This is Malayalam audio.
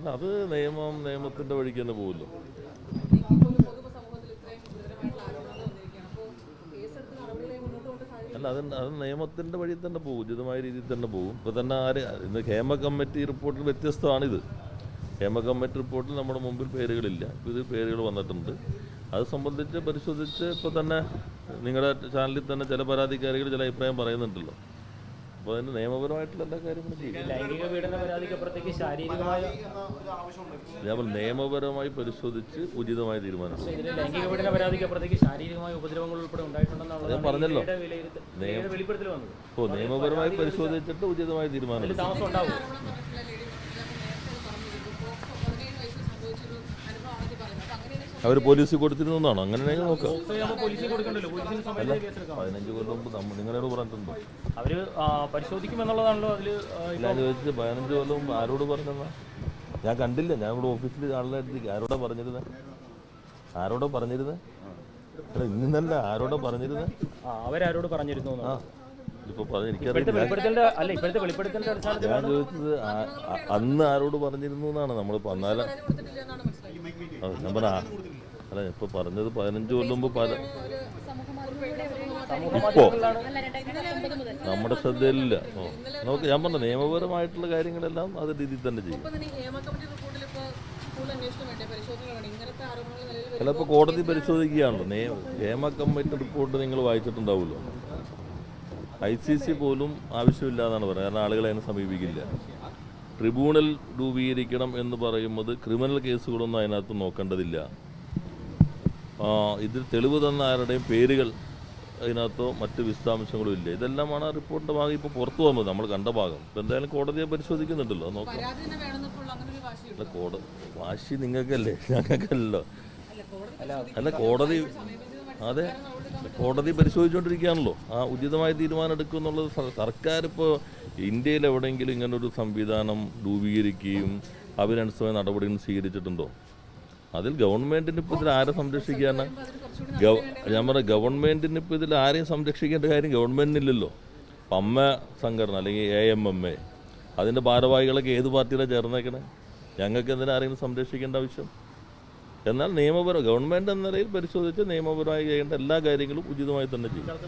അല്ല, അത് നിയമത്തിൻ്റെ വഴിക്ക് തന്നെ പോകുമല്ലോ. അല്ല, അത് നിയമത്തിൻ്റെ വഴി തന്നെ പോകും, ഉചിതമായ രീതിയിൽ തന്നെ പോകും. ഇപ്പോൾ തന്നെ ഇന്ന് ഹേമ കമ്മിറ്റി റിപ്പോർട്ടിൽ വ്യത്യസ്തമാണിത്. ഹേമ കമ്മിറ്റി റിപ്പോർട്ടിൽ നമ്മുടെ മുമ്പിൽ പേരുകളില്ല, ഇത് പേരുകൾ വന്നിട്ടുണ്ട്. അത് സംബന്ധിച്ച് പരിശോധിച്ച് ഇപ്പോൾ തന്നെ നിങ്ങളുടെ ചാനലിൽ തന്നെ ചില പരാതിക്കാരികൾ ചില അഭിപ്രായം പറയുന്നുണ്ടല്ലോ. അപ്പോൾ അതിന് നിയമപരമായിട്ടുള്ള എല്ലാ കാര്യങ്ങളും ചെയ്യും. ഞാൻ നിയമപരമായി പരിശോധിച്ച് ഉചിതമായ തീരുമാനം. ഞാൻ പറഞ്ഞല്ലോ, നിയമപരമായി പരിശോധിച്ചിട്ട് ഉചിതമായ തീരുമാനം. അവർ പോലീസിൽ കൊടുത്തിരുന്നാണോ? അങ്ങനെയാണെങ്കിൽ നോക്കാം. 15 കൊല്ലം മുമ്പ് നിങ്ങളോട് പറഞ്ഞിട്ടുണ്ടോ? അവര് പരിശോധിക്കുമെന്നുള്ളതാണല്ലോ അതിൽ. ഞാൻ ചോദിച്ചത് 15 കൊല്ലം മുമ്പ് ആരോട് പറഞ്ഞെന്നാ? ഞാൻ കണ്ടില്ല. ഞാൻ ഇവിടെ ഓഫീസിൽ ആളിനെടുത്ത് ആരോടാ പറഞ്ഞിരുന്നത്? ഇന്നല്ല, ആരോടാ പറഞ്ഞിരുന്നത്? അവരാരോട് പറഞ്ഞിരുന്നു? ഞാൻ ചോദിച്ചത് അന്ന് ആരോട് പറഞ്ഞിരുന്നു എന്നാണ്. നമ്മൾ പറഞ്ഞാലും ഞാൻ പറഞ്ഞ അല്ല, ഇപ്പൊ പറഞ്ഞത് 15 കൊല്ലം മുമ്പ് ഇപ്പോ നമ്മുടെ ശ്രദ്ധയിലില്ല. നമുക്ക് ഞാൻ പറഞ്ഞ നിയമപരമായിട്ടുള്ള കാര്യങ്ങളെല്ലാം അത് രീതിയിൽ തന്നെ ചെയ്യും. ചിലപ്പോൾ കോടതി പരിശോധിക്കുകയാണല്ലോ. ഹേമ കമ്മിറ്റി റിപ്പോർട്ട് നിങ്ങൾ വായിച്ചിട്ടുണ്ടാവുമല്ലോ. ICC പോലും ആവശ്യമില്ലാന്നാണ് പറയുന്നത്. കാരണം ആളുകളെ അതിനെ സമീപിക്കില്ല. ട്രിബ്യൂണൽ രൂപീകരിക്കണം എന്ന് പറയുന്നത് ക്രിമിനൽ കേസുകളൊന്നും അതിനകത്ത് നോക്കേണ്ടതില്ല. ഇതിൽ തെളിവ് തന്ന ആരുടെയും പേരുകൾ അതിനകത്തോ മറ്റ് വിശദാംശങ്ങളും ഇല്ല. ഇതെല്ലാമാണ് ആ റിപ്പോർട്ടിൻ്റെ ഭാഗം ഇപ്പോൾ പുറത്തു വന്നത്, നമ്മൾ കണ്ട ഭാഗം. ഇപ്പം എന്തായാലും കോടതിയെ പരിശോധിക്കുന്നുണ്ടല്ലോ, നോക്കാം. വാശി നിങ്ങൾക്കല്ലേ, ഞങ്ങൾക്കല്ലോ. അല്ല, കോടതി പരിശോധിച്ചുകൊണ്ടിരിക്കുകയാണല്ലോ. ആ ഉചിതമായ തീരുമാനം എടുക്കും എന്നുള്ളത്. സർക്കാർ ഇപ്പോൾ ഇന്ത്യയിൽ എവിടെയെങ്കിലും ഇങ്ങനൊരു സംവിധാനം രൂപീകരിക്കുകയും അതിനനുസരിച്ച് നടപടികൾ സ്വീകരിച്ചിട്ടുണ്ടോ? അതിൽ ഗവൺമെൻറ്റിന് ഇപ്പോൾ ഇതിൽ ആരെ സംരക്ഷിക്കാനാണ്? ഞാൻ പറഞ്ഞ ഗവൺമെൻറ്റിന് ഇപ്പോൾ ഇതിൽ ആരെയും സംരക്ഷിക്കേണ്ട കാര്യം ഗവൺമെൻറ്റിനില്ലല്ലോ. ഇപ്പം അമ്മ സംഘടന അല്ലെങ്കിൽ AMMA അതിൻ്റെ ഭാരവാഹികളൊക്കെ ഏത് പാർട്ടിയിലാണ് ചേർന്നേക്കണേ? ഞങ്ങൾക്ക് എന്തിനാ ആരെങ്കിലും സംരക്ഷിക്കേണ്ട ആവശ്യം? എന്നാൽ ഗവൺമെൻറ് എന്ന നിലയിൽ പരിശോധിച്ച് നിയമപരമായി ചെയ്യേണ്ട എല്ലാ കാര്യങ്ങളും ഉചിതമായി തന്നെ ചെയ്യും.